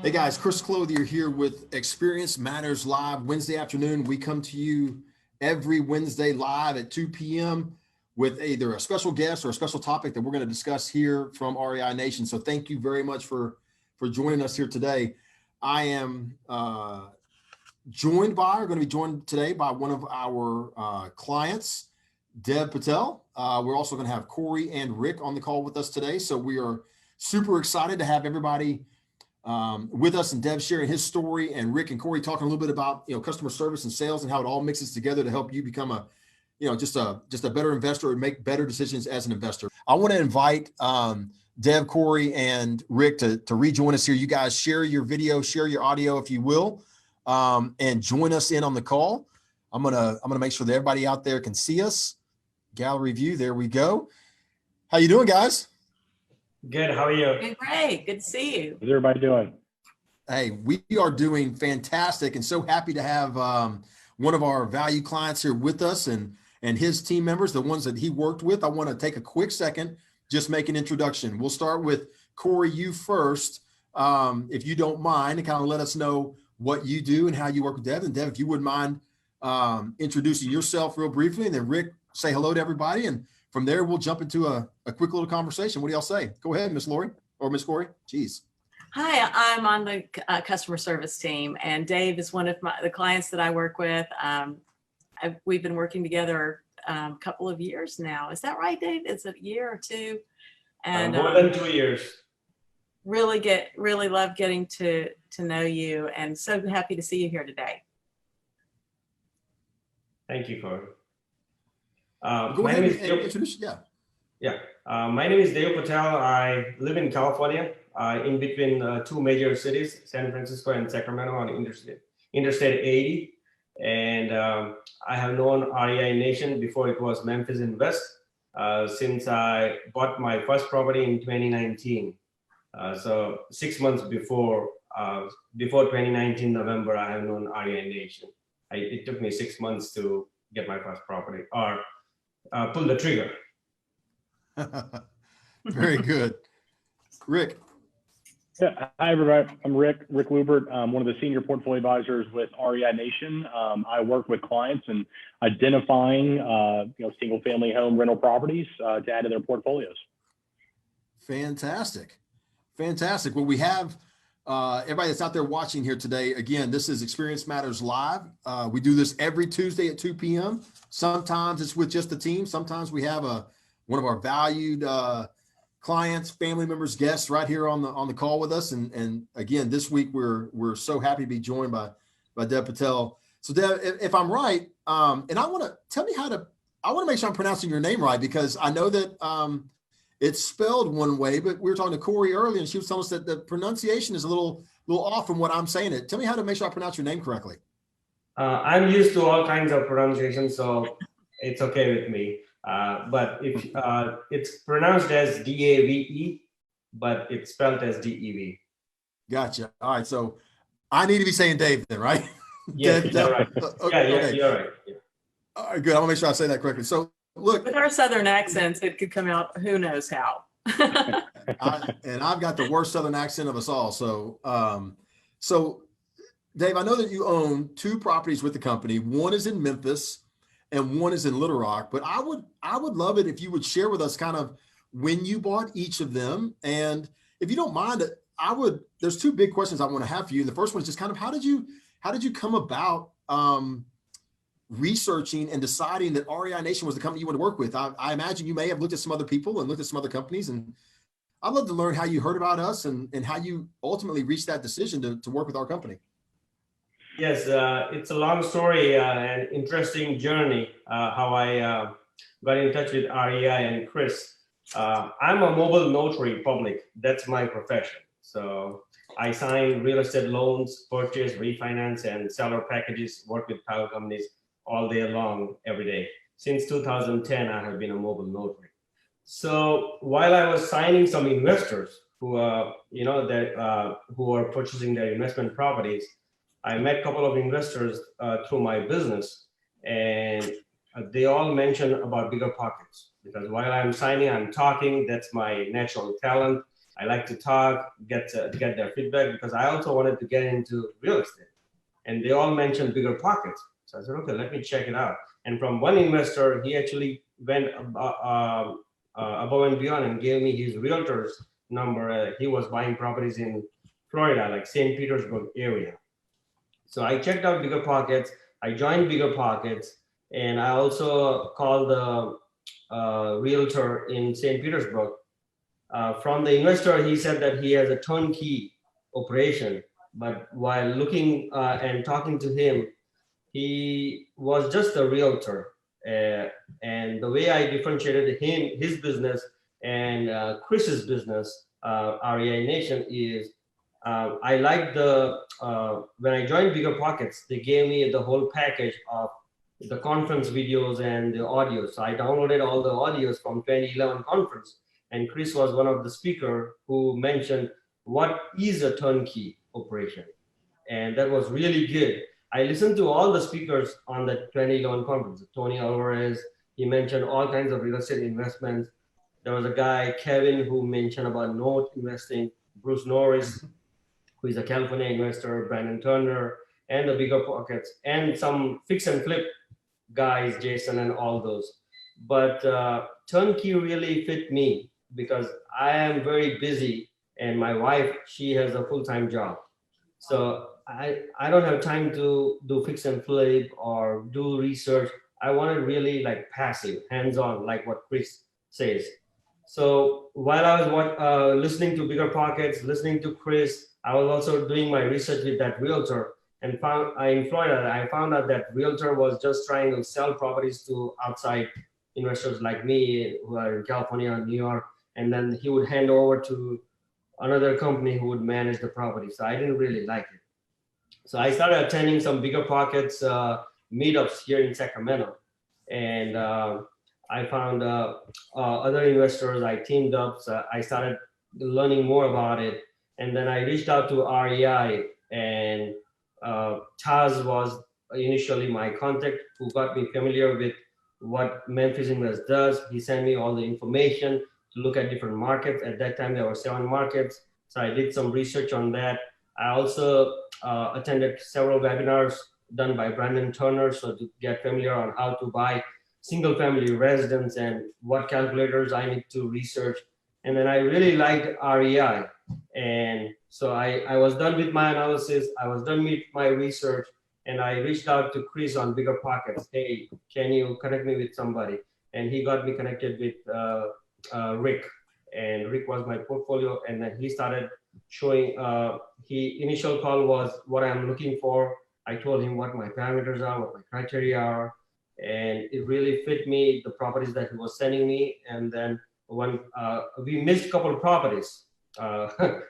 Hey guys, Chris Clothier here with Experience Matters Live Wednesday afternoon. We come to you every Wednesday live at 2 p.m. with either a special guest or a special topic that we're going to discuss here from REI Nation. So thank you very much for joining us here today. I am going to be joined today by one of our clients, Deb Patel. We're also going to have Corey and Rick on the call with us today. So we are super excited to have everybody with us, and Deb sharing his story, and Rick and Corey talking a little bit about customer service and sales and how it all mixes together to help you become a just a better investor and make better decisions as an investor. I want to invite Deb, Corey, and Rick to rejoin us here. You guys share your video, share your audio if you will, and join us in on the call. I'm gonna make sure that everybody out there can see us. Gallery view, there we go. How you doing, guys? Good. How are you? Good, great. Good to see you. How's everybody doing? Hey, we are doing fantastic and so happy to have one of our value clients here with us and his team members, the ones that he worked with. I want to take a quick second, just make an introduction. We'll start with Corey, you first, if you don't mind, and kind of let us know what you do and how you work with Deb. And Deb, if you wouldn't mind introducing yourself real briefly, and then Rick, say hello to everybody. And from there, we'll jump into a quick little conversation. What do y'all say? Go ahead, Miss Lori or Miss Corey. Jeez. Hi, I'm on the customer service team, and Dave is one of the clients that I work with. We've been working together a couple of years now. Is that right, Dave? Is it a year or two? And more than 2 years. Really love getting to know you, and so happy to see you here today. Thank you, Corey. Go ahead and introduce. My name is Dave Patel. I live in California, in between two major cities, San Francisco and Sacramento, on Interstate 80. And I have known REI Nation before it was Memphis Invest, since I bought my first property in 2019. So 6 months before 2019 November, I have known REI Nation. It took me 6 months to get my first property or pull the trigger. Very good. Rick. Yeah, hi everybody. I'm Rick Lubert. I'm one of the senior portfolio advisors with REI Nation. I work with clients in identifying single family home rental properties to add to their portfolios. Fantastic. Well, we have everybody that's out there watching here today. Again, this is Experience Matters Live. We do this every Tuesday at 2 p.m. Sometimes it's with just the team. Sometimes we have one of our valued clients, family members, guests right here on the call with us. And again, this week we're so happy to be joined by Deb Patel. So Deb, if I'm right, and I want to make sure I'm pronouncing your name right, because I know that it's spelled one way, but we were talking to Corey earlier and she was telling us that the pronunciation is a little off from what I'm saying it. Tell me how to make sure I pronounce your name correctly. I'm used to all kinds of pronunciations, so it's okay with me. But if it's pronounced as D-A-V-E, but it's spelled as D-E-V. Gotcha. All right. So I need to be saying Dave then, right? Yes, you're right. Okay. You're right. Yeah. All right, good. I'm gonna make sure I say that correctly. So look. With our Southern accents, it could come out who knows how. And I've got the worst Southern accent of us all. So Dave, I know that you own two properties with the company. One is in Memphis and one is in Little Rock, but I would love it if you would share with us kind of when you bought each of them. And if you don't mind, there's two big questions I want to have for you. And the first one is just kind of how did you come about researching and deciding that REI Nation was the company you want to work with? I imagine you may have looked at some other people and looked at some other companies, and I'd love to learn how you heard about us and how you ultimately reached that decision to work with our company. Yes, it's a long story and interesting journey, how I got in touch with REI and Chris. I'm a mobile notary public. That's my profession. So I sign real estate loans, purchase, refinance, and seller packages, work with title companies all day long, every day. Since 2010, I have been a mobile notary. So while I was signing some investors who are purchasing their investment properties, I met a couple of investors through my business, and they all mentioned about bigger pockets, because while I'm signing, I'm talking. That's my natural talent. I like to talk, get their feedback, because I also wanted to get into real estate. And they all mentioned bigger pockets. So I said, okay, let me check it out. And from one investor, he actually went above and beyond and gave me his realtor's number. He was buying properties in Florida, like St. Petersburg area. So I checked out bigger pockets. I joined bigger pockets, and I also called the realtor in St. Petersburg. From the investor, he said that he has a turnkey operation, but while looking and talking to him, he was just a realtor. And the way I differentiated his business and Chris's business, REI Nation, is I like when I joined Bigger Pockets, they gave me the whole package of the conference videos and the audio. So I downloaded all the audios from 2011 conference. And Chris was one of the speakers who mentioned what is a turnkey operation. And that was really good. I listened to all the speakers on the 2011 conference. Tony Alvarez, he mentioned all kinds of real estate investments. There was a guy, Kevin, who mentioned about note investing, Bruce Norris, who is a California investor, Brandon Turner, and the Bigger Pockets, and some fix and flip guys, Jason and all those. But turnkey really fit me because I am very busy, and my wife, she has a full-time job. So I don't have time to do fix and flip or do research. I want it really like passive, hands-on, like what Chris says. So while I was listening to Bigger Pockets, listening to Chris, I was also doing my research with that realtor, and found in Florida, I found out that realtor was just trying to sell properties to outside investors like me who are in California or New York, and then he would hand over to another company who would manage the property. So I didn't really like it. So I started attending some Bigger Pockets meetups here in Sacramento, and I found other investors. I teamed up. So I started learning more about it, and then I reached out to REI, and Taz was initially my contact who got me familiar with what Memphis Invest does. He sent me all the information to look at different markets. At that time, there were 7 markets. So I did some research on that. I also attended several webinars done by Brandon Turner, so to get familiar on how to buy single family residence and what calculators I need to research. And then I really liked REI. And so I was done with my analysis. I was done with my research, and I reached out to Chris on Bigger Pockets. Hey, can you connect me with somebody? And he got me connected with Rick, and Rick was my portfolio. And then he started showing, initial call was what I'm looking for. I told him what my parameters are, what my criteria are, and it really fit me, the properties that he was sending me. And then when we missed a couple of properties,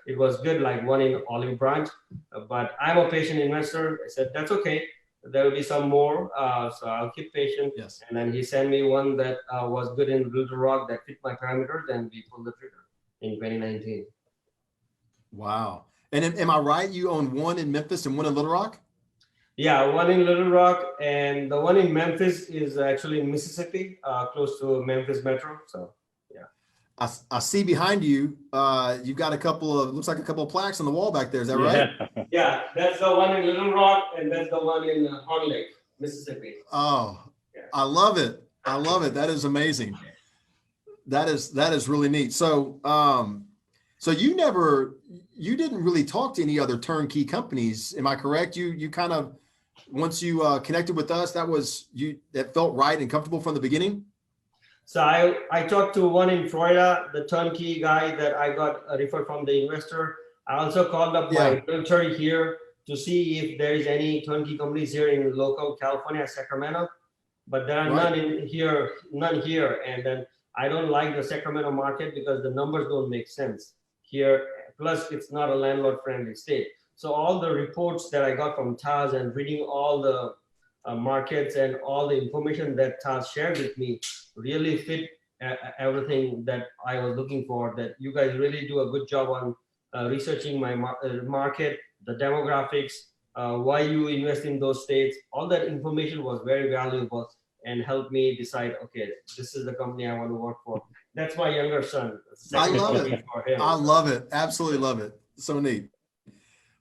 it was good, like one in Olive Branch, but I'm a patient investor. I said, that's okay. There will be some more, so I'll keep patient. Yes. And then he sent me one that was good in Little Rock that fit my parameters, and we pulled the trigger in 2019. Wow. And am I right? You own one in Memphis and one in Little Rock? Yeah, one in Little Rock, and the one in Memphis is actually in Mississippi, close to Memphis Metro. So, yeah. I see behind you, you've got a couple of, looks like a couple of plaques on the wall back there. Is that right? Yeah, that's the one in Little Rock, and that's the one in Horn Lake, Mississippi. Oh, yeah. I love it. I love it. That is amazing. That is really neat. So, so you didn't really talk to any other turnkey companies. Am I correct? You kind of, once you connected with us, that felt right and comfortable from the beginning? So I talked to one in Florida, the turnkey guy that I got referred from the investor. I also called up my realtor here to see if there is any turnkey companies here in local California, Sacramento, but there are none here. And then I don't like the Sacramento market because the numbers don't make sense here. Plus, it's not a landlord-friendly state. So all the reports that I got from Taz and reading all the markets and all the information that Taz shared with me really fit everything that I was looking for. That you guys really do a good job on researching my market, the demographics, why you invest in those states. All that information was very valuable and helped me decide, okay, this is the company I want to work for. That's my younger son. I love Second it. for him. I love it. Absolutely love it. So neat.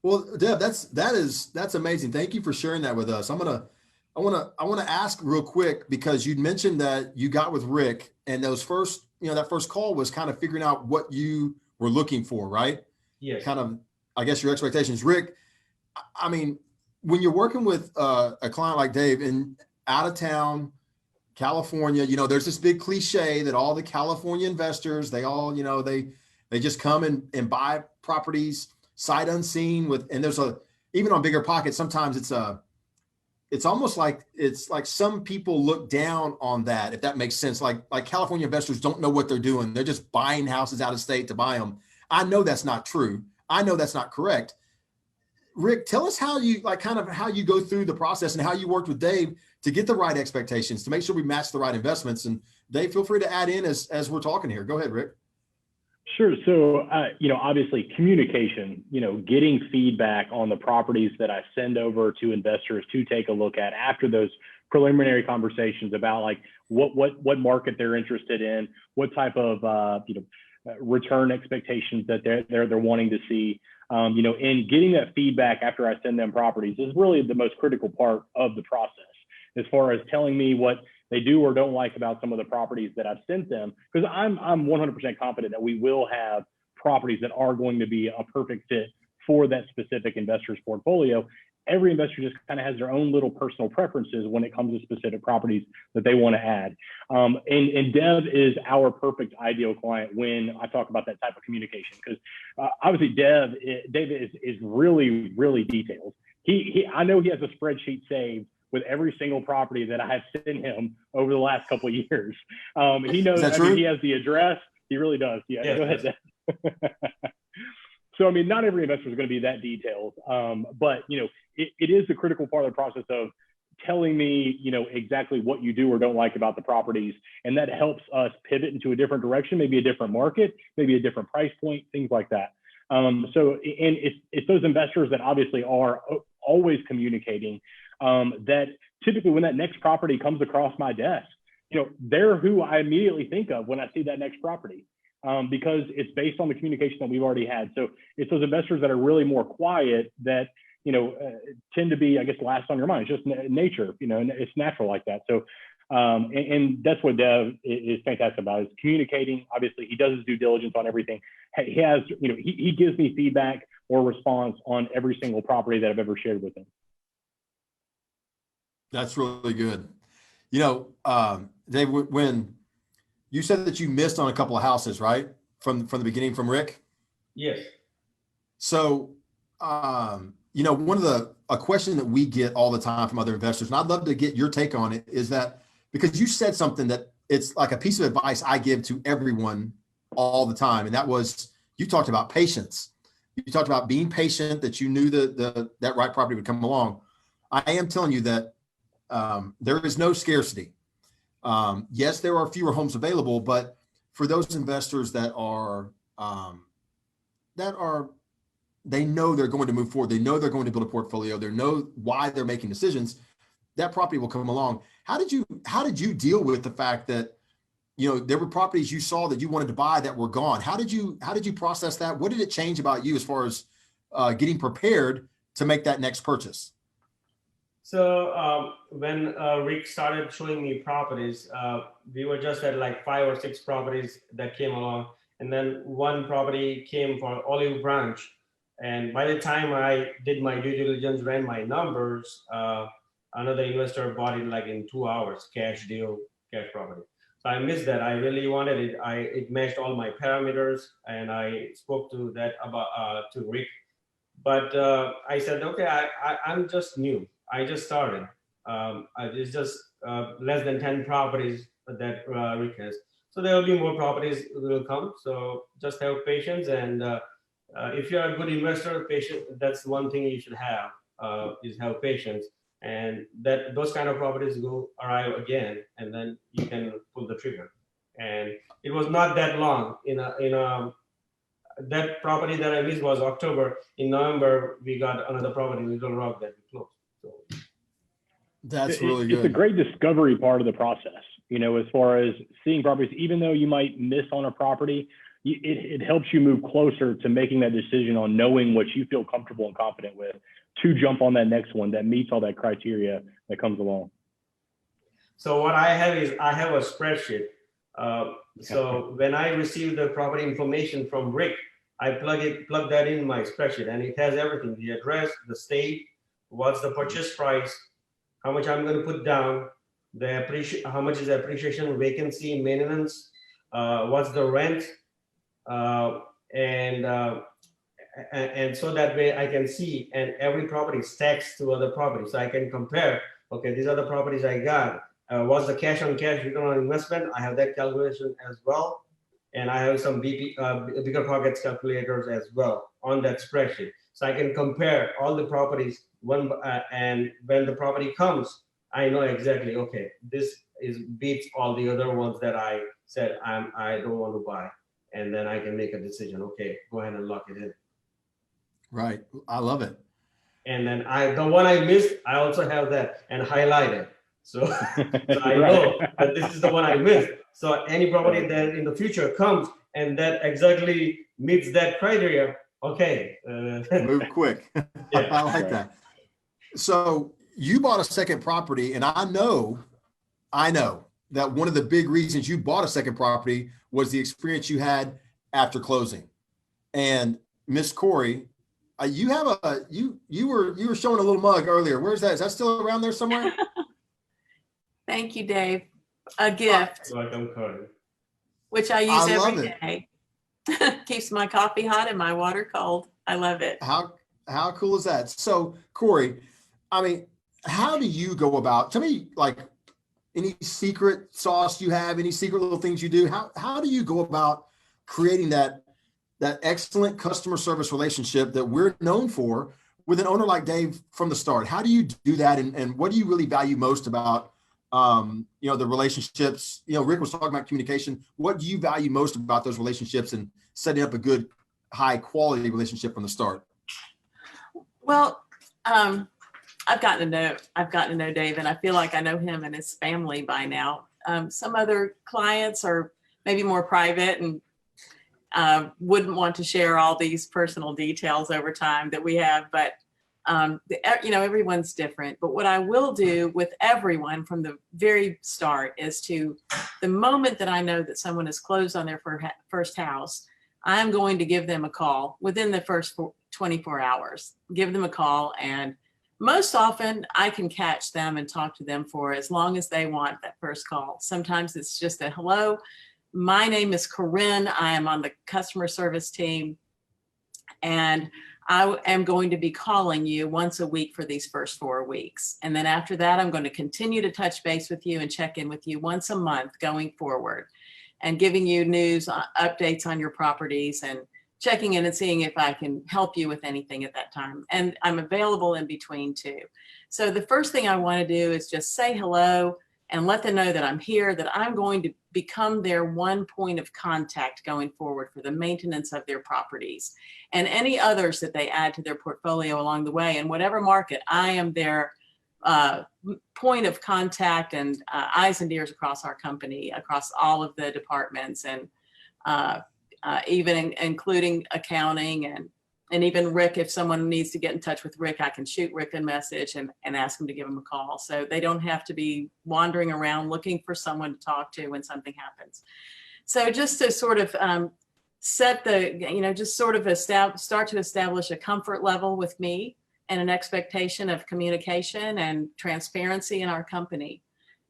Well, Deb, that's amazing. Thank you for sharing that with us. I want to ask real quick, because you mentioned that you got with Rick, and those first, that first call was kind of figuring out what you were looking for, right? Yes. Kind of, I guess, your expectations. Rick, I mean, when you're working with a client like Dave in out of town, California, there's this big cliche that all the California investors, they all, they just come and buy properties sight unseen and even on bigger pockets, sometimes it's almost like some people look down on that, if that makes sense. Like California investors don't know what they're doing. They're just buying houses out of state to buy them. I know that's not true. I know that's not correct. Rick, tell us how you how you go through the process and how you worked with Dave to get the right expectations, to make sure we match the right investments. And Dave, feel free to add in as we're talking here. Go ahead, Rick. Sure. So, obviously communication, getting feedback on the properties that I send over to investors to take a look at after those preliminary conversations about like what market they're interested in, what type of, return expectations that they're wanting to see, and getting that feedback after I send them properties is really the most critical part of the process, as far as telling me what they do or don't like about some of the properties that I've sent them, because I'm 100% confident that we will have properties that are going to be a perfect fit for that specific investor's portfolio. Every investor just kind of has their own little personal preferences when it comes to specific properties that they want to add. And Dev is our perfect ideal client when I talk about that type of communication, because obviously David is really, really detailed. I know he has a spreadsheet saved with every single property that I have sent him over the last couple of years. He knows, he has the address. He really does. Yeah, yes, go ahead. So, not every investor is going to be that detailed, but, it is a critical part of the process of telling me, exactly what you do or don't like about the properties. And that helps us pivot into a different direction, maybe a different market, maybe a different price point, things like that. And it's those investors that obviously are always communicating, that typically when that next property comes across my desk, they're who I immediately think of when I see that next property, because it's based on the communication that we've already had. So it's those investors that are really more quiet that, tend to be, I guess, last on your mind. It's just nature, and it's natural like that. So, and that's what Dev is fantastic about, is communicating. Obviously, he does his due diligence on everything. He has, he gives me feedback or response on every single property that I've ever shared with him. That's really good. Dave, when you said that you missed on a couple of houses, right? From the beginning, from Rick? Yes. So, a question that we get all the time from other investors, and I'd love to get your take on it, is that because you said something that it's like a piece of advice I give to everyone all the time. And that was, you talked about patience. You talked about being patient, that you knew that right property would come along. I am telling you that there is no scarcity. Yes, there are fewer homes available, but for those investors that they know they're going to move forward, they know they're going to build a portfolio, they know why they're making decisions, that property will come along. How did you deal with the fact that, there were properties you saw that you wanted to buy that were gone? How did you process that? What did it change about you as far as getting prepared to make that next purchase? So when Rick started showing me properties, we were just at like 5 or 6 properties that came along. And then one property came for Olive Branch. And by the time I did my due diligence, ran my numbers, another investor bought it like in 2 hours, cash deal, cash property. So I missed that. I really wanted it. It matched all my parameters, and I spoke to that to Rick. But I said, okay, I'm just new. I just started. It's just less than 10 properties that Rick has. So there will be more properties that will come. So just have patience. And if you're a good investor, patient, that's one thing you should have, is have patience. And that those kind of properties will arrive again, and then you can pull the trigger. And it was not that long. That property that I missed was October. In November, we got another property in Little Rock that we closed. So. That's really It's a good. great discovery part of the process, you know, as far as seeing properties, even though you might miss on a property, it helps you move closer to making that decision on knowing what you feel comfortable and confident with to jump on that next one that meets all that criteria that comes along. So what I have is I have a spreadsheet. So when I receive the property information from Rick, I plug that in my spreadsheet, and it has everything: the address, the state, what's the purchase price, how much I'm going to put down, how much is the appreciation, vacancy, maintenance, what's the rent, and so that way I can see, and every property stacks to other properties, so I can compare. Okay, these are the properties I got. What's the cash on cash return on investment? I have that calculation as well, and I have some bigger pockets calculators as well on that spreadsheet, so I can compare all the properties. And when the property comes, I know exactly, okay, this beats all the other ones that I said I don't want to buy, and then I can make a decision. Okay, go ahead and lock it in. Right. I love it. And then the one I missed, I also have that and highlighted. So I know that this is the one I missed. So any property that in the future comes and that exactly meets that criteria, okay. Move quick. Yeah. I like that. So you bought a second property, and I know that one of the big reasons you bought a second property was the experience you had after closing. And Miss Corey, you were showing a little mug earlier. Where's that? Is that still around there somewhere? Thank you, Dave. A gift, Welcome, Corey. which I use love every day. Keeps my coffee hot and my water cold. I love it. How cool is that? So Corey, I mean, how do you go about, tell me, like, any secret sauce you have, any secret little things you do? How do you go about creating that excellent customer service relationship that we're known for with an owner like Dave from the start? How do you do that? And what do you really value most about, the relationships? Rick was talking about communication. What do you value most about those relationships and setting up a good, high quality relationship from the start? Well, I've gotten to know Dave, and I feel like I know him and his family by now. Some other clients are maybe more private and wouldn't want to share all these personal details over time that we have, but everyone's different. But what I will do with everyone from the very start is the moment that I know that someone has closed on their first house, I'm going to give them a call within the first 24 hours. Give them a call, and most often I can catch them and talk to them for as long as they want that first call. Sometimes it's just a hello. My name is Corinne. I am on the customer service team, and I am going to be calling you once a week for these first 4 weeks. And then after that, I'm going to continue to touch base with you and check in with you once a month going forward, and giving you news, updates on your properties, and checking in and seeing if I can help you with anything at that time. And I'm available in between too. So the first thing I want to do is just say hello and let them know that I'm here, that I'm going to become their one point of contact going forward for the maintenance of their properties and any others that they add to their portfolio along the way. In whatever market, I am their point of contact and eyes and ears across our company, across all of the departments, and even including accounting and even Rick. If someone needs to get in touch with Rick, I can shoot Rick a message and ask him to give him a call. So they don't have to be wandering around looking for someone to talk to when something happens. So just to sort of start to establish a comfort level with me and an expectation of communication and transparency in our company.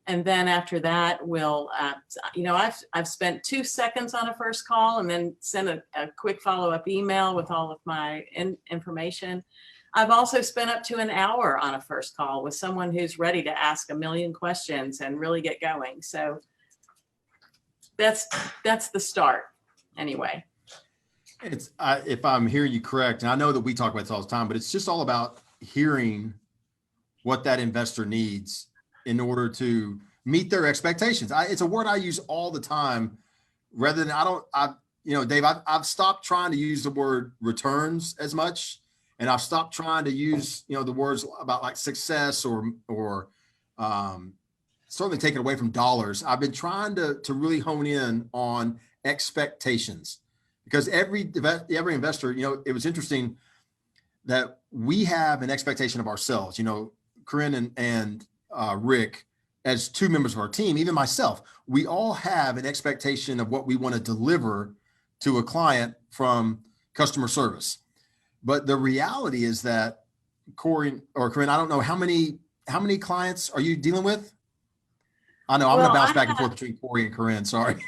And then after that, we'll, I've spent 2 seconds on a first call and then send a quick follow-up email with all of my information. I've also spent up to an hour on a first call with someone who's ready to ask a million questions and really get going. So that's the start anyway. It's if I'm hearing you correct, and I know that we talk about this all the time, but it's just all about hearing what that investor needs in order to meet their expectations. It's a word I use all the time, rather than Dave, I've stopped trying to use the word returns as much, and I've stopped trying to use the words about like success or certainly taken away from dollars. I've been trying to really hone in on expectations, because every investor, it was interesting that we have an expectation of ourselves. Corinne and Rick, as two members of our team, even myself, we all have an expectation of what we want to deliver to a client from customer service. But the reality is that Corinne, I don't know, how many clients are you dealing with? I know I'm going to bounce back and forth between Corey and Corinne. Sorry.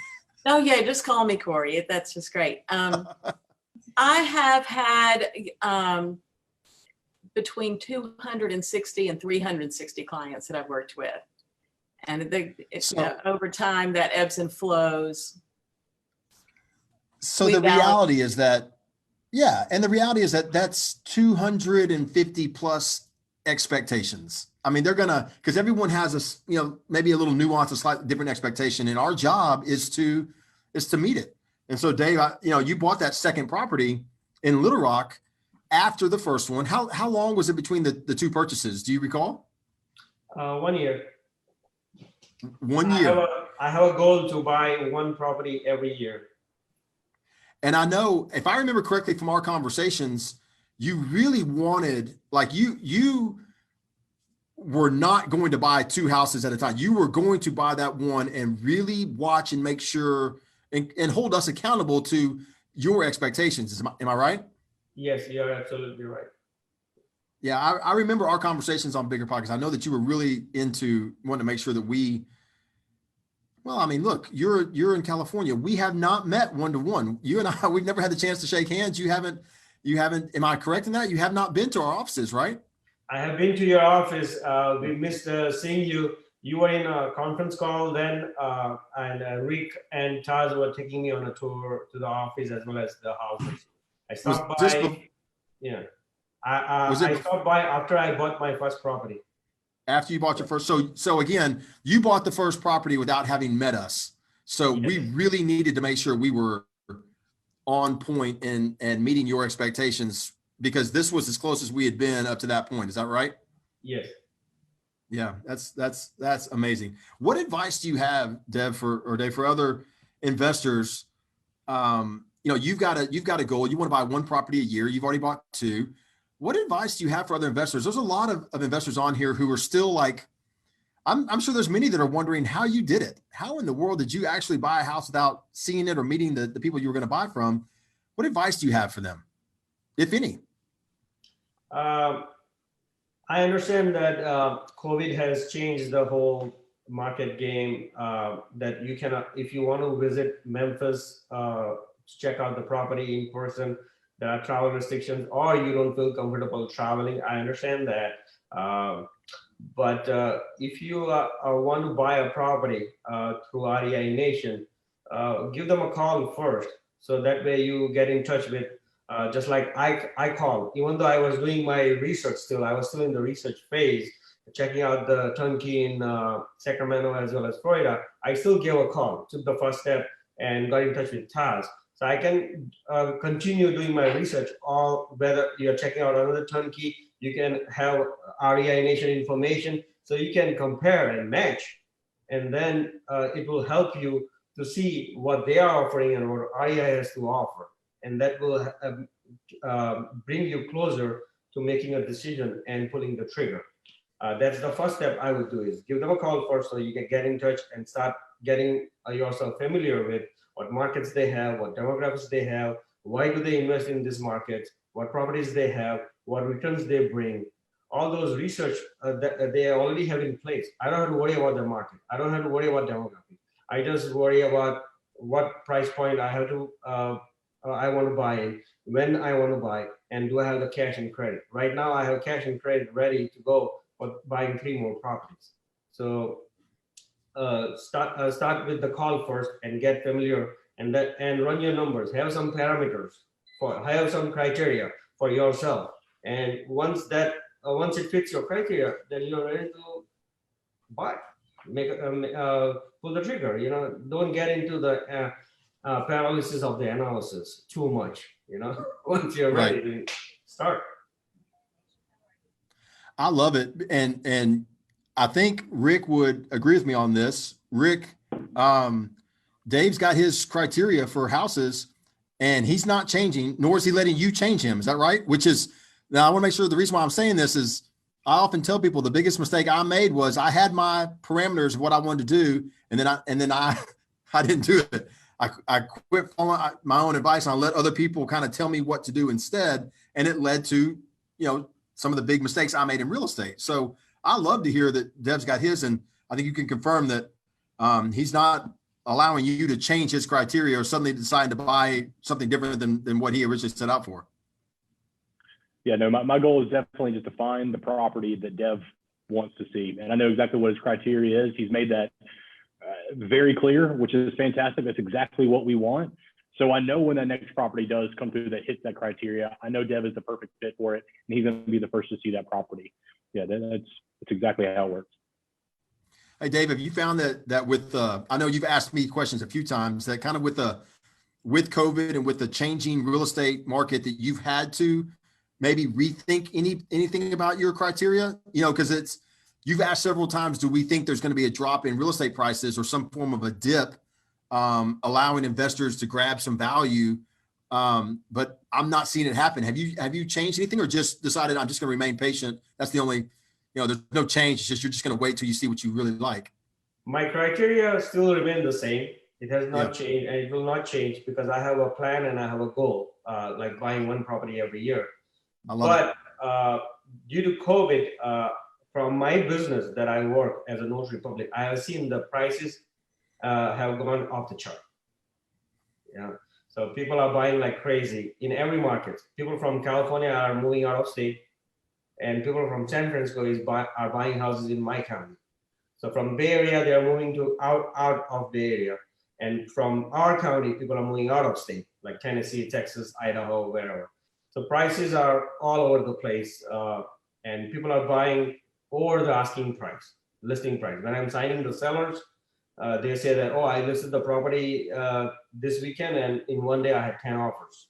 Oh yeah, just call me Corey. That's just great. I have had between 260 and 360 clients that I've worked with, and over time that ebbs and flows. So the reality is that, and the reality is that that's 250 plus expectations. I mean, they're because everyone has maybe a little nuance, a slightly different expectation, and our job is to meet it. And so, Dave, you bought that second property in Little Rock after the first one. How long was it between the two purchases? Do you recall? 1 year. 1 year. I have a goal to buy one property every year. And I know, if I remember correctly from our conversations, you really wanted, you were not going to buy two houses at a time. You were going to buy that one and really watch and make sure and hold us accountable to your expectations. Am I right? Yes, you're absolutely right. Yeah, I remember our conversations on Bigger Pockets. I know that you were really into wanting to make sure that look, you're in California. We have not met one-to-one. You and I, we've never had the chance to shake hands. You haven't, am I correct in that? You have not been to our offices, right? I have been to your office. We missed seeing you. You were in a conference call then, and Rick and Taz were taking me on a tour to the office as well as the houses. I stopped by. I stopped by after I bought my first property. After you bought your first, so again, you bought the first property without having met us. So yes. We really needed to make sure we were on point and meeting your expectations, because this was as close as we had been up to that point. Is that right? Yes. Yeah, that's amazing. What advice do you have, Dave, for other investors? You've got a goal. You want to buy one property a year. You've already bought two. What advice do you have for other investors? There's a lot of investors on here who are still I'm sure there's many that are wondering how you did it. How in the world did you actually buy a house without seeing it or meeting the people you were going to buy from? What advice do you have for them, if any? I understand that COVID has changed the whole market game, that you cannot, if you want to visit Memphis, to check out the property in person, there are travel restrictions, or you don't feel comfortable traveling. I understand that. But if you want to buy a property through REI Nation, give them a call first. So that way you get in touch with, just like I called, even though I was doing my research still, I was still in the research phase, checking out the Turnkey in Sacramento as well as Florida. I still gave a call, took the first step, and got in touch with Taz. So I can continue doing my research, or whether you're checking out another Turnkey, you can have REI Nation information, so you can compare and match, and then it will help you to see what they are offering and what REI has to offer, and that will bring you closer to making a decision and pulling the trigger. That's the first step I would do, is give them a call first, so you can get in touch and start getting yourself familiar with what markets they have, what demographics they have, why do they invest in this market, what properties they have, what returns they bring. All those research that they already have in place. I don't have to worry about the market. I don't have to worry about demographics. I just worry about what price point I have to, I want to buy in, when I want to buy, and do I have the cash and credit. Right now I have cash and credit ready to go for buying 3 more properties. So start with the call first and get familiar, and run your numbers. Have some parameters, have some criteria for yourself. And once it fits your criteria, then you're ready to buy. Pull the trigger. Don't get into the paralysis of the analysis too much. Once you're ready to start. I love it, and I think Rick would agree with me on this. Rick, Dave's got his criteria for houses and he's not changing, nor is he letting you change him. Is that right? Which is, now I want to make sure the reason why I'm saying this is I often tell people the biggest mistake I made was I had my parameters of what I wanted to do. And then I didn't do it. I quit following my own advice and I let other people kind of tell me what to do instead. And it led to, some of the big mistakes I made in real estate. So I love to hear that Dev's got his, and I think you can confirm that he's not allowing you to change his criteria or suddenly decide to buy something different than what he originally set out for. Yeah, no, my goal is definitely just to find the property that Dev wants to see. And I know exactly what his criteria is. He's made that very clear, which is fantastic. That's exactly what we want. So I know when that next property does come through that hits that criteria, I know Dev is the perfect fit for it, and he's going to be the first to see that property. Yeah, that's exactly how it works. Hey, Dave, have you found that with, I know you've asked me questions a few times, that kind of with COVID and with the changing real estate market that you've had to maybe rethink anything about your criteria? Because you've asked several times, do we think there's going to be a drop in real estate prices or some form of a dip, allowing investors to grab some value? But I'm not seeing it happen. Have you changed anything or just decided I'm just going to remain patient? That's the only, there's no change. It's just, you're just going to wait till you see what you really like. My criteria still remain the same. It has not changed, and it will not change because I have a plan and I have a goal, like buying one property every year. But due to COVID, from my business that I work as a notary public, I have seen the prices have gone off the chart. Yeah. So people are buying like crazy in every market. People from California are moving out of state, and people from San Francisco are buying houses in my county. So from Bay Area, they are moving to out of Bay Area. And from our county, people are moving out of state, like Tennessee, Texas, Idaho, wherever. So prices are all over the place, and people are buying over the asking price, listing price. When I'm signing the sellers, they say that, oh, I listed the property this weekend, and in one day I had 10 offers.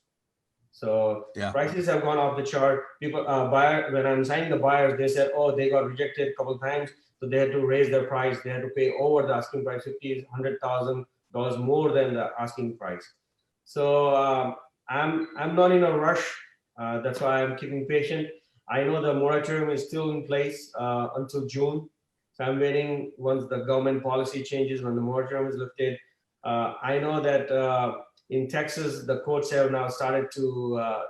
So prices have gone off the chart. People, when I'm signing the buyers, they said, oh, they got rejected a couple of times, so they had to raise their price. They had to pay over the asking price, $50,000, $100,000 more than the asking price. So I'm not in a rush. That's why I'm keeping patient. I know the moratorium is still in place until June. So I'm waiting once the government policy changes, when the moratorium is lifted. I know that in Texas, the courts have now started to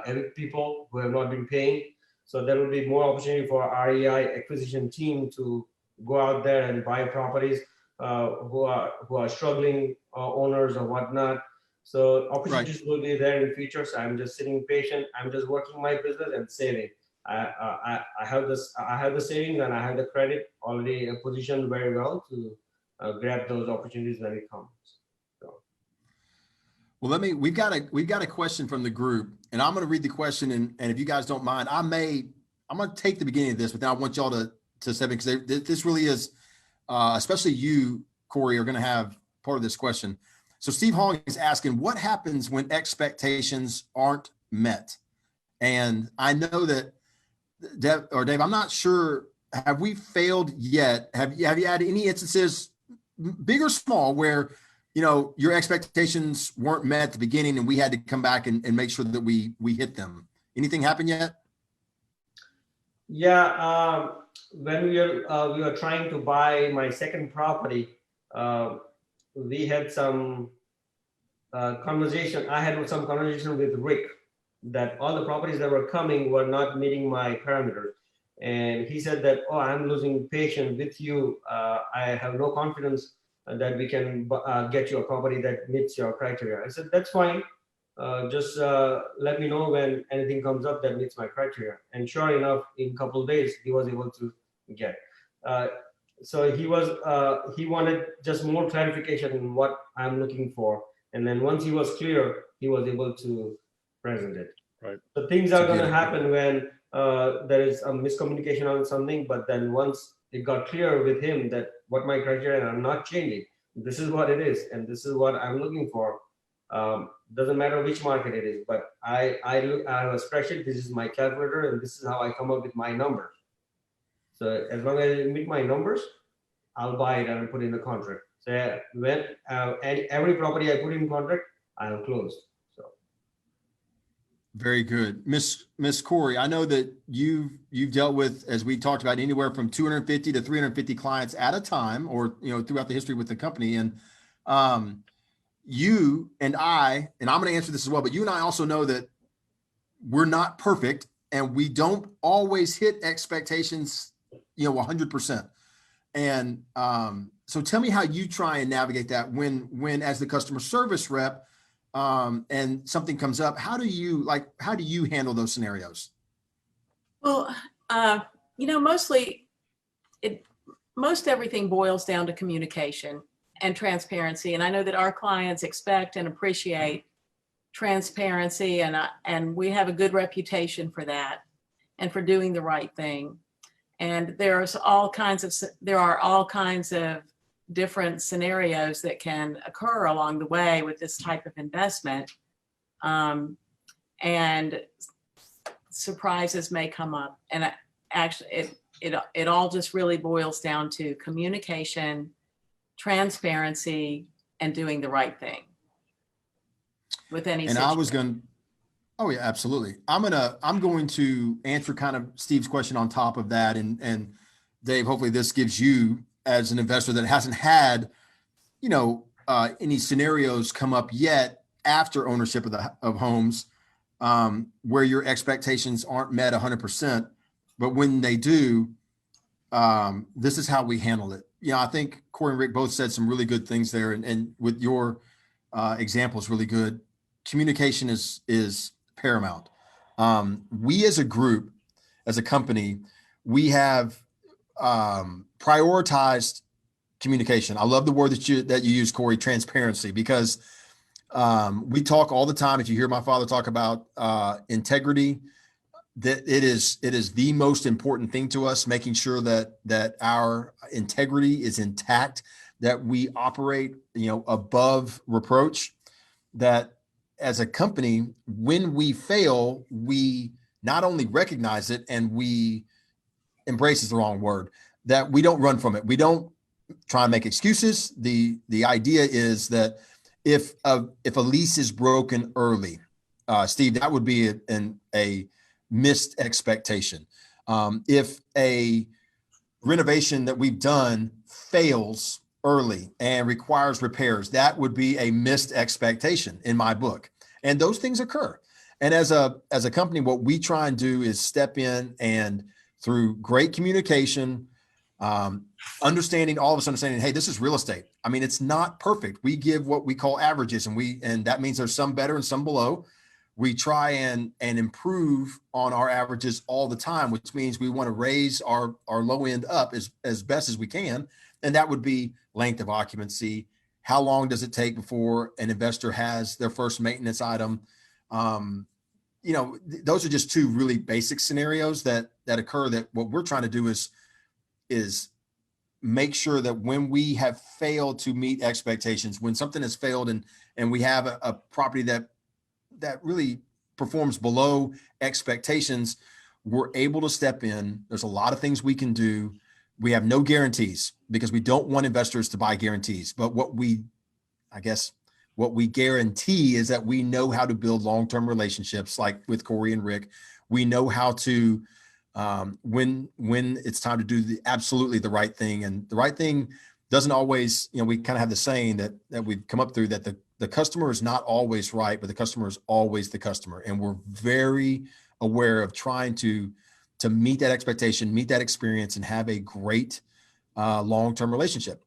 evict people who have not been paying. So there will be more opportunity for REI acquisition team to go out there and buy properties who are struggling owners or whatnot. So opportunities will be there in the future. So I'm just sitting patient. I'm just working my business and saving. I have this. I have the savings and I have the credit already positioned very well to grab those opportunities when it comes. So. Well, we've got a question from the group, and I'm going to read the question, and if you guys don't mind, I'm going to take the beginning of this, but then I want y'all to step in because this really is, especially you, Corey, are going to have part of this question. So Steve Hong is asking, what happens when expectations aren't met? And I know that Dave, I'm not sure, have we failed yet? Have you had any instances, big or small, where, your expectations weren't met at the beginning and we had to come back and make sure that we hit them? Anything happen yet? Yeah. When we were trying to buy my second property, we had some conversation. I had some conversation with Rick that all the properties that were coming were not meeting my parameters. And he said that, oh, I'm losing patience with you. I have no confidence that we can get you a property that meets your criteria. I said, that's fine. Just let me know when anything comes up that meets my criteria. And sure enough, in a couple of days, he was able to get. So he wanted just more clarification in what I'm looking for. And then once he was clear, he was able to present it. Right. So things are going to happen when there is a miscommunication on something, but then once it got clear with him that what my criteria are not changing, this is what it is, and this is what I'm looking for. Doesn't matter which market it is, but I have a spreadsheet. This is my calculator, and this is how I come up with my numbers. So as long as I meet my numbers, I'll buy it and I'll put in the contract. So when every property I put in contract, I'll close. So Very good. Miss Corey, I know that you've dealt with, as we talked about, anywhere from 250 to 350 clients at a time, or throughout the history with the company. And you and I'm going to answer this as well, but you and I also know that we're not perfect and we don't always hit expectations, 100%. And so tell me how you try and navigate that when as the customer service rep, and something comes up, how do you handle those scenarios? Well, most everything boils down to communication and transparency. And I know that our clients expect and appreciate transparency, and we have a good reputation for that and for doing the right thing. And there are all kinds of different scenarios that can occur along the way with this type of investment. And surprises may come up. And actually, it all just really boils down to communication, transparency, and doing the right thing with any situation. Oh yeah, absolutely. I'm going to answer kind of Steve's question on top of that. And Dave, hopefully this gives you, as an investor that hasn't had, any scenarios come up yet after ownership of homes, where your expectations aren't met 100%, but when they do, this is how we handle it. I think Corey and Rick both said some really good things there, and with your example is really good. Communication is paramount. We as a group, as a company, we have prioritized communication. I love the word that you use, Corey, transparency, because we talk all the time. If you hear my father talk about integrity, that it is the most important thing to us, making sure that our integrity is intact, that we operate, above reproach, that as a company, when we fail, we not only recognize it, and we embrace is the wrong word, that we don't run from it. We don't try and make excuses. The idea is that if a lease is broken early, Steve, that would be a missed expectation. If a renovation that we've done fails early and requires repairs, that would be a missed expectation in my book. And those things occur. And as a company, what we try and do is step in and, through great communication, understanding, hey, this is real estate. I mean, it's not perfect. We give what we call averages, and that means there's some better and some below. We try and improve on our averages all the time, which means we want to raise our low end up as best as we can. And that would be length of occupancy. How long does it take before an investor has their first maintenance item? Those are just two really basic scenarios that occur, that what we're trying to do is make sure that when we have failed to meet expectations, when something has failed and we have a property that really performs below expectations, we're able to step in. There's a lot of things we can do. We have no guarantees, because we don't want investors to buy guarantees. But what we guarantee is that we know how to build long-term relationships, like with Corey and Rick. We know how to, when it's time to do absolutely the right thing. And the right thing doesn't always, we kind of have the saying that we've come up through, that the customer is not always right, but the customer is always the customer. And we're very aware of trying to meet that expectation, meet that experience, and have a great long-term relationship.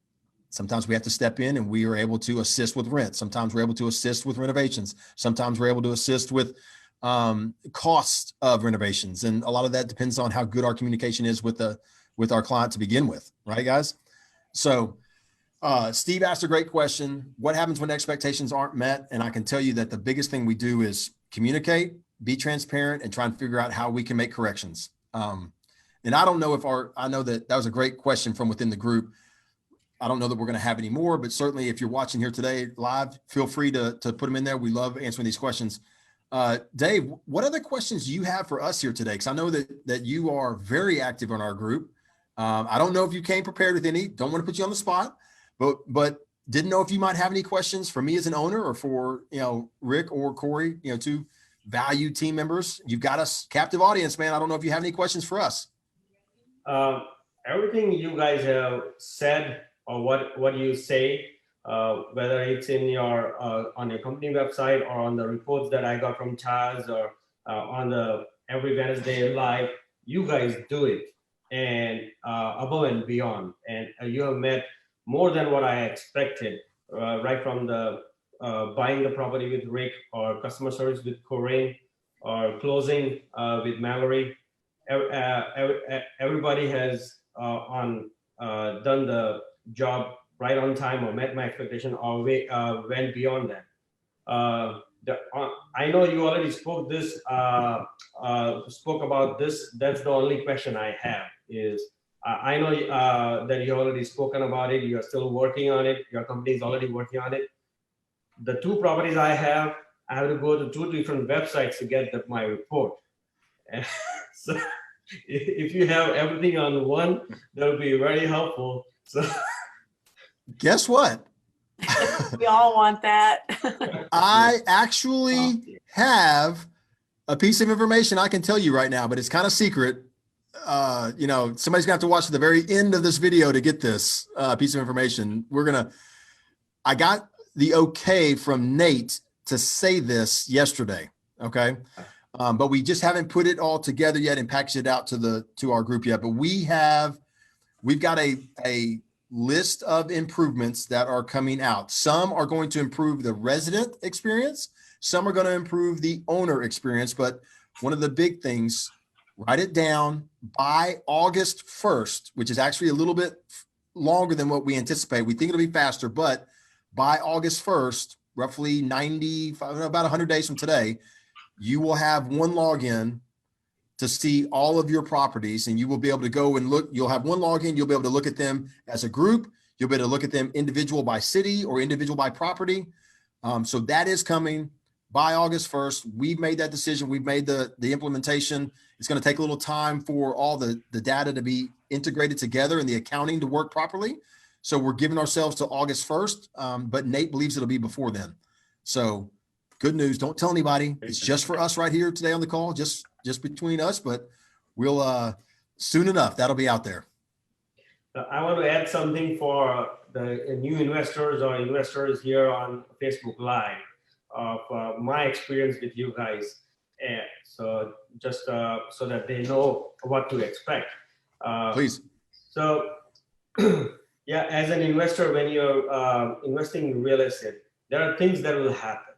Sometimes we have to step in and we are able to assist with rent. Sometimes we're able to assist with renovations. Sometimes we're able to assist with costs of renovations. And a lot of that depends on how good our communication is with our client to begin with. Right, guys? So Steve asked a great question. What happens when expectations aren't met? And I can tell you that the biggest thing we do is communicate, be transparent, and try and figure out how we can make corrections. And I don't know I know that was a great question from within the group. I don't know that we're going to have any more, but certainly if you're watching here today live, feel free to put them in there. We love answering these questions. Dave, what other questions do you have for us here today? Because I know that you are very active in our group. I don't know if you came prepared with any, don't want to put you on the spot, but didn't know if you might have any questions for me as an owner or for, Rick or Corey, two valued team members. You've got us captive audience, man. I don't know if you have any questions for us. Everything you guys have said or what you say, whether it's in your on your company website or on the reports that I got from Chaz or on the every Wednesday live, you guys do it and above and beyond, and you have met more than what I expected, right from the buying the property with Rick or customer service with Corinne or closing with Mallory. Everybody has done the job right on time or met my expectation or went beyond that. I know you already spoke about this. That's the only question I have is I know that you already spoken about it. You are still working on it. Your company is already working on it. The two properties I have to go to two different websites to get my report. So if you have everything on one, that would be very helpful. So guess what? We all want that. I actually have a piece of information I can tell you right now, but it's kind of secret. Somebody's gonna have to watch to the very end of this video to get this piece of information. I got the okay from Nate to say this yesterday. Okay. But we just haven't put it all together yet and packaged it out to our group yet. But we've got a list of improvements that are coming out. Some are going to improve the resident experience. Some are going to improve the owner experience. But one of the big things, write it down by August 1st, which is actually a little bit longer than what we anticipate. We think it'll be faster, but by August 1st, roughly about 100 days from today, you will have one login to see all of your properties, and you will be able to go and look. You'll have one login. You'll be able to look at them as a group. You'll be able to look at them individual by city or individual by property. So that is coming by August 1st. We've made that decision. We've made the implementation. It's going to take a little time for all the data to be integrated together and the accounting to work properly. So we're giving ourselves to August 1st, but Nate believes it'll be before then. So good news. Don't tell anybody. It's just for us right here today on the call, just between us, but we'll soon enough, that'll be out there. I want to add something for the new investors or investors here on Facebook Live of my experience with you guys. And so just so that they know what to expect. Please. So yeah, as an investor, when you're investing in real estate, there are things that will happen.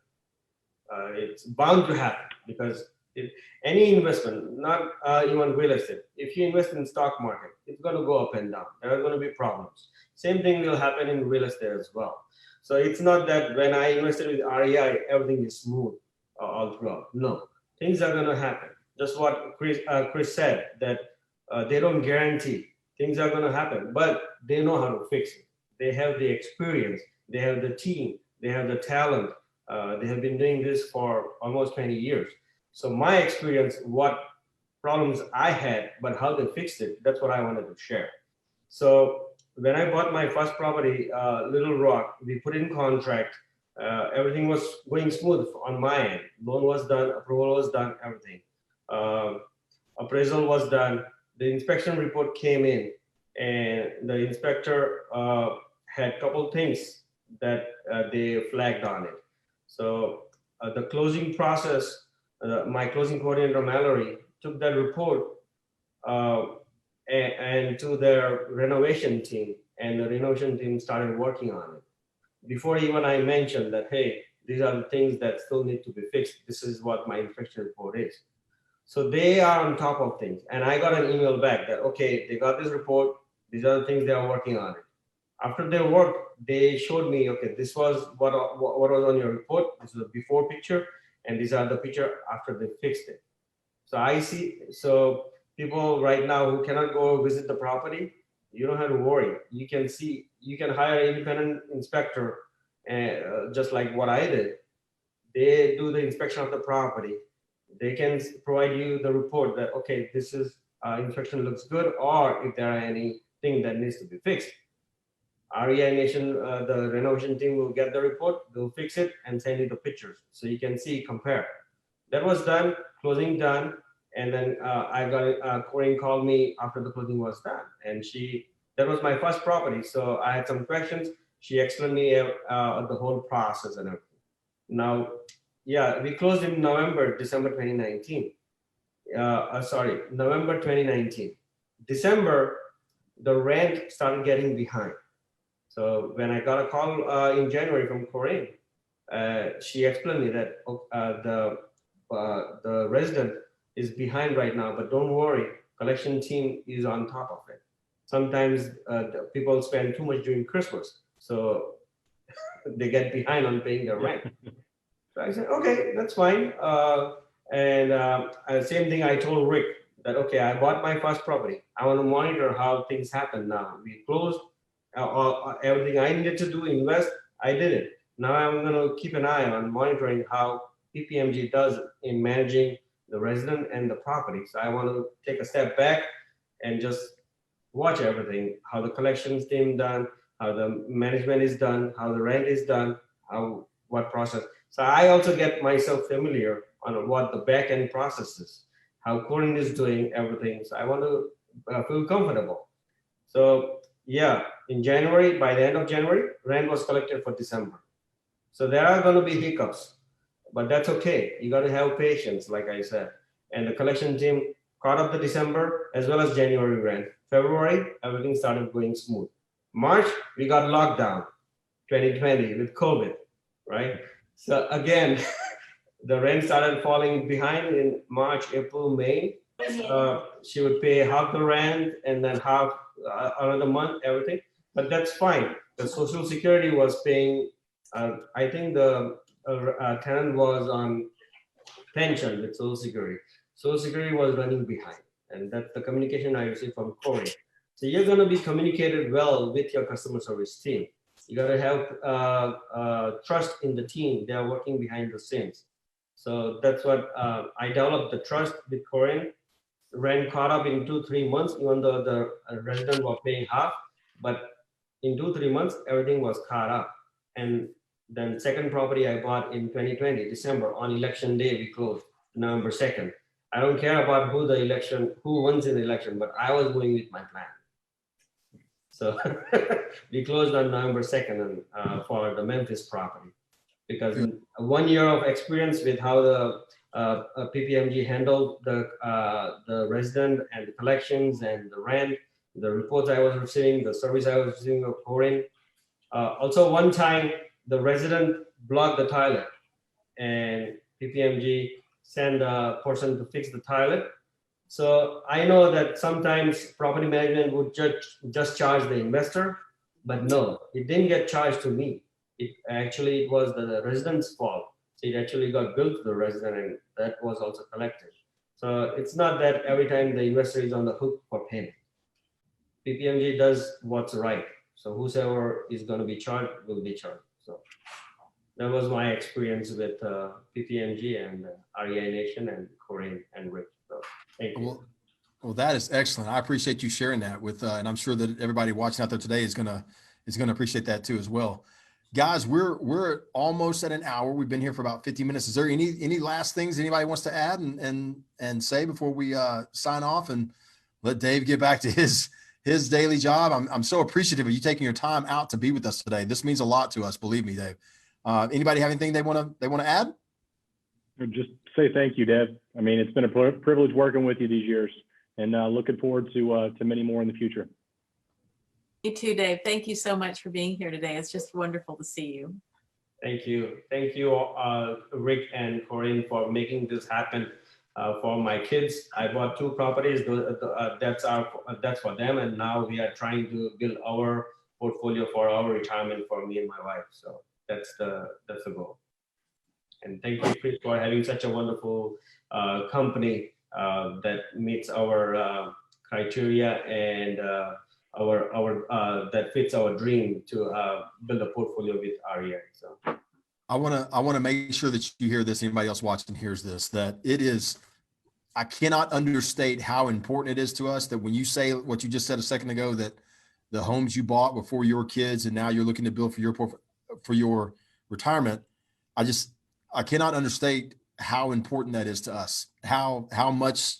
It's bound to happen because any investment, not even real estate, if you invest in stock market, it's going to go up and down. There are going to be problems. Same thing will happen in real estate as well. So it's not that when I invested with REI, everything is smooth all throughout. No, things are going to happen. Just what Chris said, that they don't guarantee things are going to happen, but they know how to fix it. They have the experience, they have the team, they have the talent. They have been doing this for almost 20 years. So my experience, what problems I had, but how they fixed it, that's what I wanted to share. So when I bought my first property, Little Rock, we put in contract. Everything was going smooth on my end. Loan was done, approval was done, everything. Appraisal was done. The inspection report came in, and the inspector had a couple things that they flagged on it. So the closing process, my closing coordinator, Mallory, took that report and to their renovation team, and the renovation team started working on it. Before even I mentioned that, hey, these are the things that still need to be fixed. This is what my inspection report is. So they are on top of things. And I got an email back that, okay, they got this report. These are the things they are working on it. After their work, they showed me, okay, this was what was on your report. This is a before picture, and these are the picture after they fixed it. So I see, so people right now who cannot go visit the property, you don't have to worry. You can see, you can hire an independent inspector, just like what I did. They do the inspection of the property. They can provide you the report that, okay, this is inspection looks good, or if there are anything that needs to be fixed. REI Nation, the renovation team will get the report, they'll fix it and send you the pictures so you can see, compare. That was done, closing done, and then I got Corinne called me after the closing was done, and that was my first property, so I had some questions. She explained me the whole process and everything. Now, yeah, we closed in December 2019. November 2019. December, the rent started getting behind. So when I got a call in January from Corinne, she explained me that the resident is behind right now, but don't worry, collection team is on top of it. Sometimes people spend too much during Christmas, so they get behind on paying their rent. So I said, okay, that's fine. Same thing I told Rick, that, okay, I bought my first property. I want to monitor how things happen now. We closed everything I needed to do, invest, I did it. Now I'm going to keep an eye on monitoring how PPMG does in managing the resident and the property. So I want to take a step back and just watch everything, how the collections team done, how the management is done, how the rent is done, what process. So I also get myself familiar on what the back end process is, how Corinne is doing everything. So I want to feel comfortable. So yeah, in January, by the end of January, rent was collected for December. So there are going to be hiccups, but that's okay. You got to have patience, like I said. And the collection team caught up the December as well as January rent. February, everything started going smooth. March, we got locked down, 2020 with COVID, right? So again, the rent started falling behind in March, April, May. She would pay half the rent and then half another month, everything. But that's fine. The Social Security was paying, I think the tenant was on pension with Social Security. Social Security was running behind. And that's the communication I received from Corey. So you're going to be communicated well with your customer service team. You got to have trust in the team. They are working behind the scenes. So that's what I developed the trust with Corinne. Rent caught up in 2-3 months, even though the resident was paying half. But in 2-3 months, everything was caught up. And then second property I bought in 2020, December, on election day, we closed November 2nd. I don't care about who wins in the election, but I was going with my plan. So we closed on November 2nd for the Memphis property, because 1 year of experience with how the PPMG handled the resident and the collections and the rent, the reports I was receiving, the service I was receiving of Corinne. Also, one time the resident blocked the toilet, and PPMG sent a person to fix the toilet. So I know that sometimes property management would just charge the investor, but no, it didn't get charged to me. It actually was the resident's fault. So it actually got billed to the resident, and that was also collected. So it's not that every time the investor is on the hook for payment. PPMG does what's right. So whoever is going to be charged will be charged. So that was my experience with PPMG and REI Nation and Corinne and Rick. So thank you. Well, that is excellent. I appreciate you sharing that with, and I'm sure that everybody watching out there today is gonna appreciate that too as well. Guys, we're almost at an hour. We've been here for about 50 minutes. Is there any last things anybody wants to add and say before we sign off and let Dave get back to his daily job? I'm so appreciative of you taking your time out to be with us today. This means a lot to us. Believe me, Dave. Anybody have anything they want to add? Just say thank you, Dave. I mean, it's been a privilege working with you these years, and looking forward to many more in the future. You too, Dave. Thank you so much for being here today. It's just wonderful to see you. Thank you, Rick and Corinne, for making this happen for my kids. I bought 2 properties. That's for them, and now we are trying to build our portfolio for our retirement for me and my wife. So that's the goal. And thank you, Chris, for having such a wonderful company that meets our criteria and our that fits our dream to build a portfolio with REI. So I want to make sure that you hear this. Anybody else watching hears this, that it is. I cannot understate how important it is to us that when you say what you just said a second ago, that the homes you bought before your kids and now you're looking to build for your retirement, I cannot understate how important that is to us. How much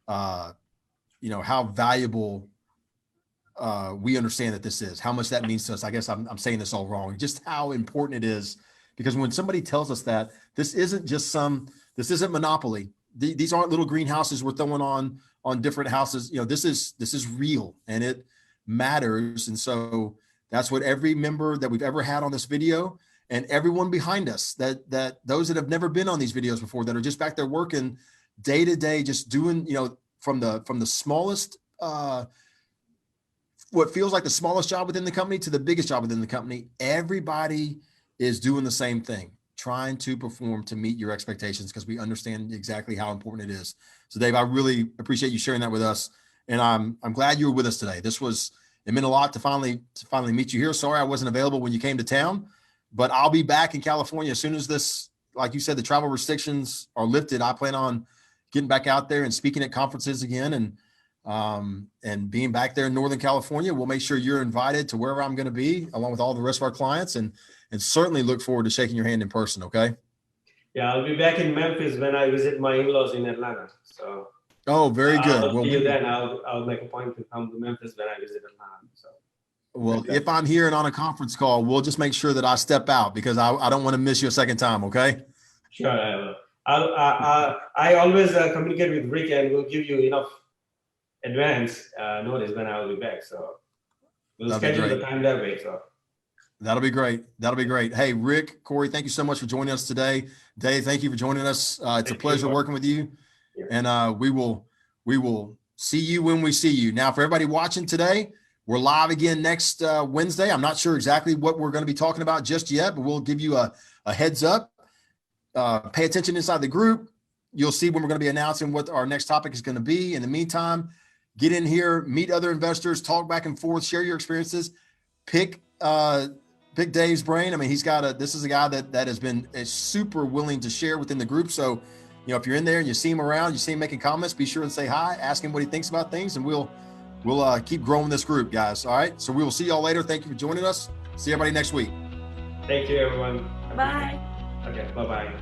how valuable we understand that this is, how much that means to us. I guess I'm saying this all wrong. Just how important it is, because when somebody tells us that this isn't Monopoly. These aren't little greenhouses we're throwing on different houses. This is real and it matters. And so that's what every member that we've ever had on this video and everyone behind us, that those that have never been on these videos before, that are just back there working day to day, just doing, from the smallest, what feels like the smallest job within the company to the biggest job within the company, everybody is doing the same thing, trying to perform to meet your expectations, because we understand exactly how important it is. So Dave, I really appreciate you sharing that with us. And I'm glad you were with us today. It meant a lot to finally meet you here. Sorry I wasn't available when you came to town, but I'll be back in California as soon as this, like you said, the travel restrictions are lifted. I plan on getting back out there and speaking at conferences again, and being back there in Northern California. We'll make sure you're invited to wherever I'm going to be, along with all the rest of our clients, and certainly look forward to shaking your hand in person. Okay. Yeah, I'll be back in Memphis when I visit my in-laws in Atlanta. So. Oh, very good. I'll see you then. I'll make a point to come to Memphis when I visit Atlanta. So. Well, if I'm here and on a conference call, we'll just make sure that I step out, because I don't want to miss you a second time. Okay. Sure, I will. I always communicate with Rick, and we'll give you enough advance notice when I'll be back. So we'll schedule the time that way. So. That'll be great. That'll be great. Hey, Rick, Corey, thank you so much for joining us today. Dave, thank you for joining us. It's a pleasure working with you. Yeah. And we will see you when we see you. Now, for everybody watching today, we're live again next Wednesday. I'm not sure exactly what we're going to be talking about just yet, but we'll give you a heads up. Pay attention inside the group. You'll see when we're going to be announcing what our next topic is going to be. In the meantime, get in here, meet other investors, talk back and forth, share your experiences, pick Dave's brain. I mean, this is a guy that has been super willing to share within the group. So, if you're in there and you see him around, you see him making comments, be sure and say hi, ask him what he thinks about things, and we'll keep growing this group, guys. All right. So we will see y'all later. Thank you for joining us. See everybody next week. Thank you, everyone. Bye. Okay. Bye-bye.